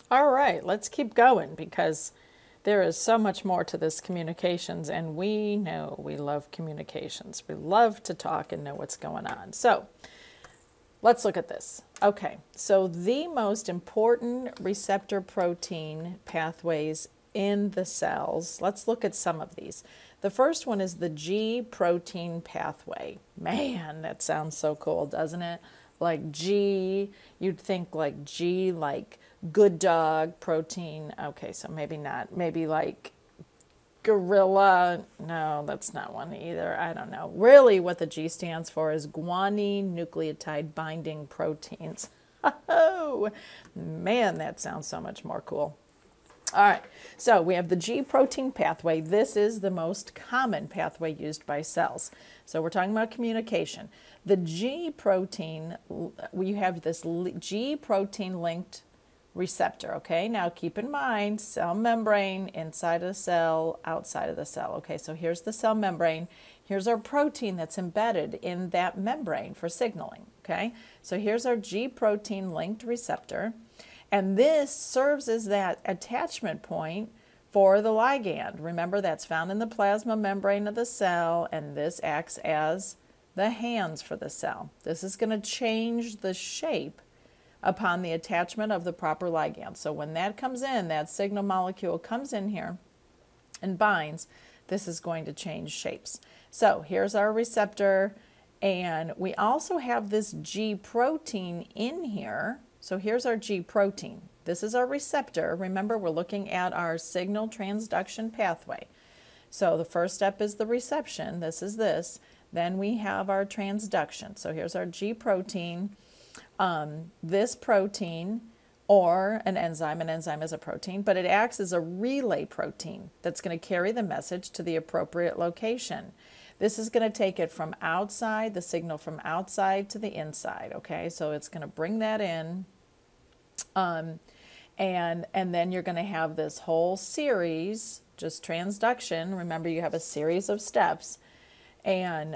All right, let's keep going because there is so much more to this communications, and we know we love communications. We love to talk and know what's going on. So let's look at this. Okay, so the most important receptor protein pathways in the cells, let's look at some of these. The first one is the G protein pathway. Man, that sounds so cool, doesn't it? Like G, you'd think like G, like good dog protein. Okay, so maybe not. Maybe like gorilla. No, that's not one either. I don't know. Really, what the G stands for is guanine nucleotide binding proteins. Oh, man, that sounds so much more cool. All right, so we have the G protein pathway. This is the most common pathway used by cells. So we're talking about communication. The G protein, we have this G protein linked receptor, okay? Now keep in mind, cell membrane, inside of the cell, outside of the cell. Okay, so here's the cell membrane. Here's our protein that's embedded in that membrane for signaling, okay? So here's our G protein linked receptor. And this serves as that attachment point for the ligand. Remember, that's found in the plasma membrane of the cell, and this acts as the hands for the cell. This is going to change the shape upon the attachment of the proper ligand. So when that comes in, that signal molecule comes in here and binds, this is going to change shapes. So here's our receptor, and we also have this G protein in here. So here's our G protein. This is our receptor. Remember, we're looking at our signal transduction pathway. So the first step is the reception. This is this. Then we have our transduction. So here's our G protein. This protein, or an enzyme is a protein, but it acts as a relay protein that's going to carry the message to the appropriate location. This is going to take it from outside, the signal from outside to the inside, okay? So it's going to bring that in, and then you're going to have this whole series, just transduction. Remember, you have a series of steps, and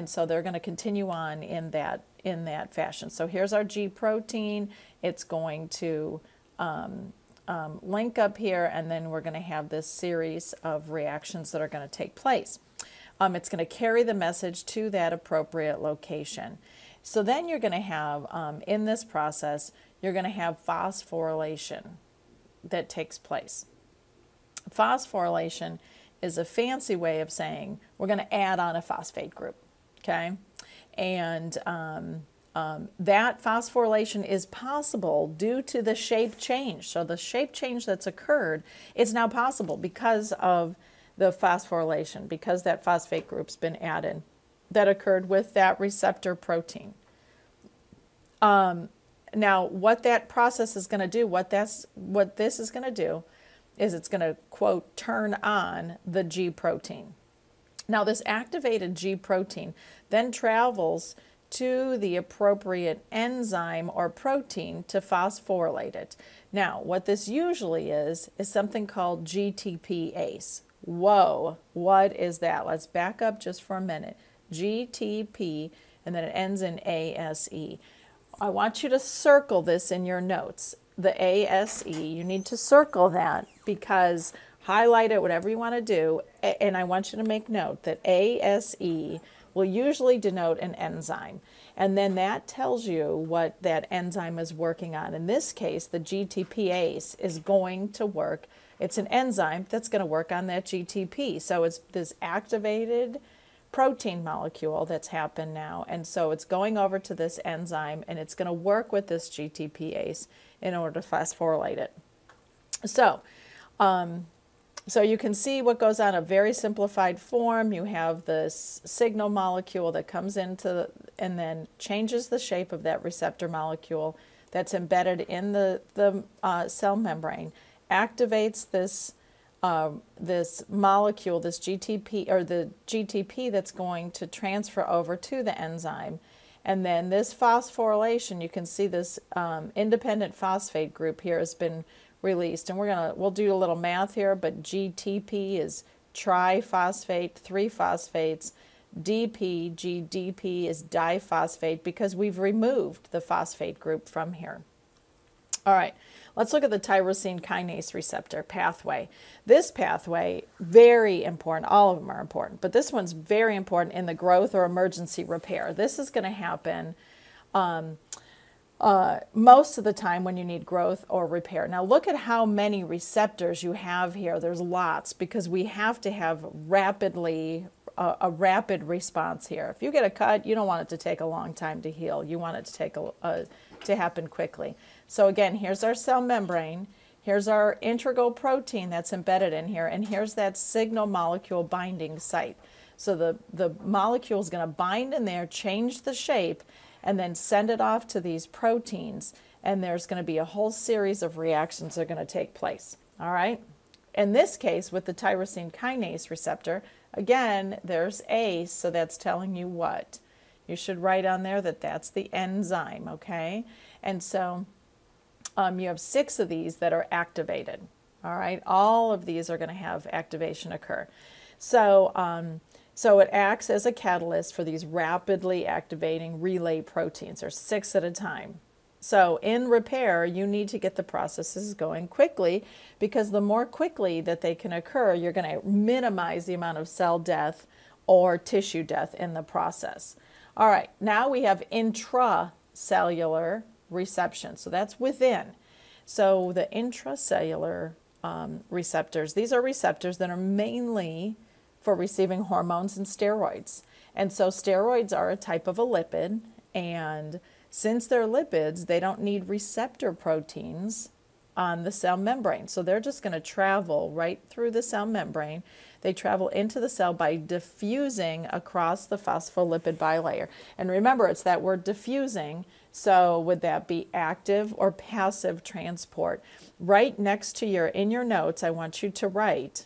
so they're going to continue on in that fashion. So here's our G protein. It's going to link up here, and then we're going to have this series of reactions that are going to take place. It's going to carry the message to that appropriate location. So then you're going to have, in this process, you're going to have phosphorylation that takes place. Phosphorylation is a fancy way of saying we're going to add on a phosphate group, okay? And that phosphorylation is possible due to the shape change. So the shape change that's occurred is now possible because of the phosphorylation, because that phosphate group's been added that occurred with that receptor protein. Now, what that process is going to do, what this is going to do, is it's going to, quote, turn on the G protein. Now, this activated G protein then travels to the appropriate enzyme or protein to phosphorylate it. Now, what this usually is something called GTPase. Whoa, what is that? Let's back up just for a minute. GTP, and then it ends in ASE. I want you to circle this in your notes. The ASE, you need to circle that because highlight it, whatever you want to do, and I want you to make note that ASE will usually denote an enzyme, and then that tells you what that enzyme is working on. In this case, the GTPase is going to work. It's an enzyme that's going to work on that GTP. So it's this activated protein molecule that's happened now, and so it's going over to this enzyme, and it's going to work with this GTPase in order to phosphorylate it. So you can see what goes on, a very simplified form. You have this signal molecule that comes into and then changes the shape of that receptor molecule that's embedded in the cell membrane, activates this this molecule, this GTP, or the GTP that's going to transfer over to the enzyme. And then this phosphorylation, you can see this independent phosphate group here has been released. And we'll do a little math here, but GTP is triphosphate, 3 phosphates. GDP is diphosphate because we've removed the phosphate group from here. All right, let's look at the tyrosine kinase receptor pathway. This pathway, very important. All of them are important, but this one's very important in the growth or emergency repair. This is going to happen most of the time when you need growth or repair. Now look at how many receptors you have here. There's lots because we have to have a rapid response here. If you get a cut, you don't want it to take a long time to heal. You want it to take to happen quickly. So again, here's our cell membrane. Here's our integral protein that's embedded in here, and here's that signal molecule binding site. So the molecule is going to bind in there, change the shape, and then send it off to these proteins, and there's going to be a whole series of reactions that are going to take place. All right? In this case, with the tyrosine kinase receptor, again, there's ACE, so that's telling you what? You should write on there that that's the enzyme, okay? And so you have 6 of these that are activated. All right? All of these are going to have activation occur. So it acts as a catalyst for these rapidly activating relay proteins. There's 6 at a time. So in repair, you need to get the processes going quickly, because the more quickly that they can occur, you're going to minimize the amount of cell death or tissue death in the process. All right, now we have intracellular reception. So that's within. So the intracellular receptors, these are receptors that are mainly for receiving hormones and steroids. And so steroids are a type of a lipid, and since they're lipids, they don't need receptor proteins on the cell membrane. So they're just going to travel right through the cell membrane. They travel into the cell by diffusing across the phospholipid bilayer. And remember, it's that word diffusing, so would that be active or passive transport? Right next to in your notes, I want you to write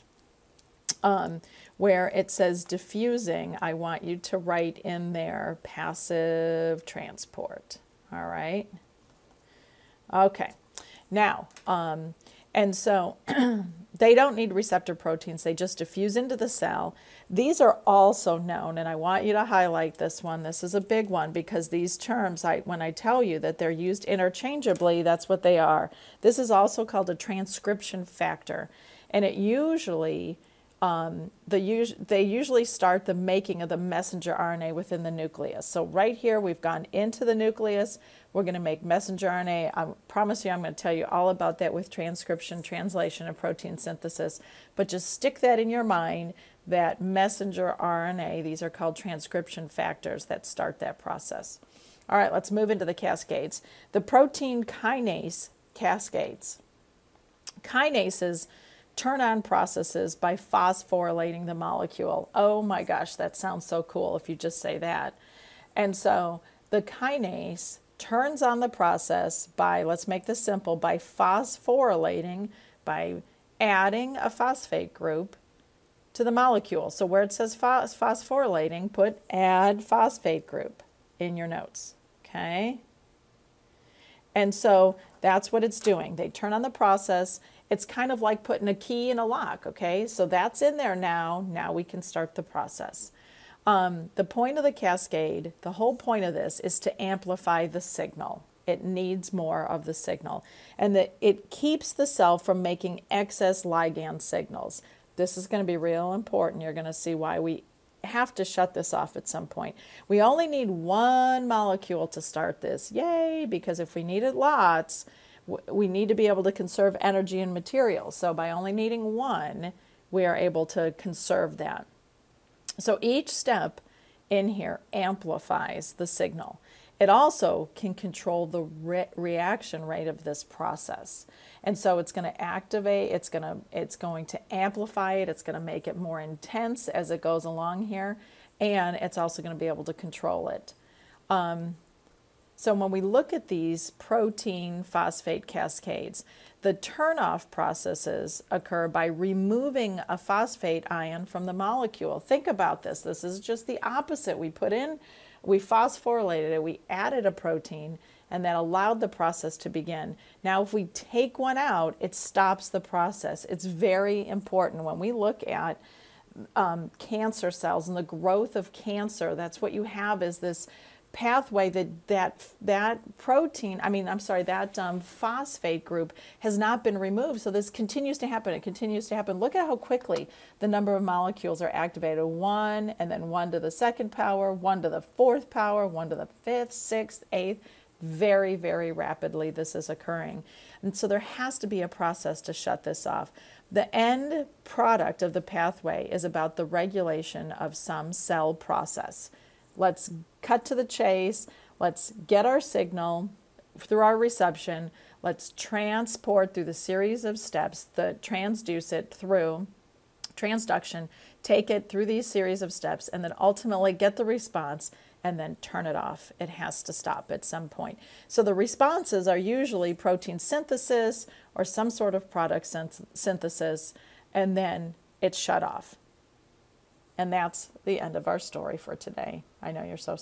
where it says diffusing, I want you to write in there passive transport. All right. Okay. Now, and so they don't need receptor proteins. They just diffuse into the cell. These are also known, and I want you to highlight this one. This is a big one, because these terms, when I tell you that they're used interchangeably, that's what they are. This is also called a transcription factor, and it usually they usually start the making of the messenger RNA within the nucleus. So right here, we've gone into the nucleus. We're going to make messenger RNA. I promise you I'm going to tell you all about that with transcription, translation, and protein synthesis. But just stick that in your mind, that messenger RNA, these are called transcription factors that start that process. All right, let's move into the cascades. The protein kinase cascades. Kinases turn on processes by phosphorylating the molecule. Oh my gosh, that sounds so cool if you just say that. And so the kinase turns on the process by, let's make this simple, by phosphorylating, by adding a phosphate group to the molecule. So where it says phosphorylating, put add phosphate group in your notes, okay? And so that's what it's doing. They turn on the process. It's kind of like putting a key in a lock, okay? So that's in there now. Now we can start the process. The point of the cascade, the whole point of this is to amplify the signal. It needs more of the signal. And it keeps the cell from making excess ligand signals. This is going to be real important. You're going to see why we have to shut this off at some point. We only need one molecule to start this. Yay! Because if we needed lots, we need to be able to conserve energy and materials. So by only needing one, we are able to conserve that. So each step in here amplifies the signal. It also can control the reaction rate of this process. And so it's going to activate, it's going to amplify it, it's going to make it more intense as it goes along here, and it's also going to be able to control it. So when we look at these protein phosphate cascades, the turnoff processes occur by removing a phosphate ion from the molecule. Think about this. This is just the opposite. We phosphorylated it, we added a protein, and that allowed the process to begin. Now, if we take one out, it stops the process. It's very important when we look at cancer cells and the growth of cancer. That's what you have, is this pathway that protein, phosphate group has not been removed. So this continues to happen. It continues to happen. Look at how quickly the number of molecules are activated. 1, and then 1 to the 2nd power, 1 to the 4th power, 1 to the 5th, 6th, 8th. Very, very rapidly this is occurring. And so there has to be a process to shut this off. The end product of the pathway is about the regulation of some cell process. Let's cut to the chase. Let's get our signal through our reception. Let's transport through the series of steps, transduce it through transduction, take it through these series of steps, and then ultimately get the response and then turn it off. It has to stop at some point. So the responses are usually protein synthesis or some sort of product synthesis, and then it's shut off. And that's the end of our story for today. I know you're so sad.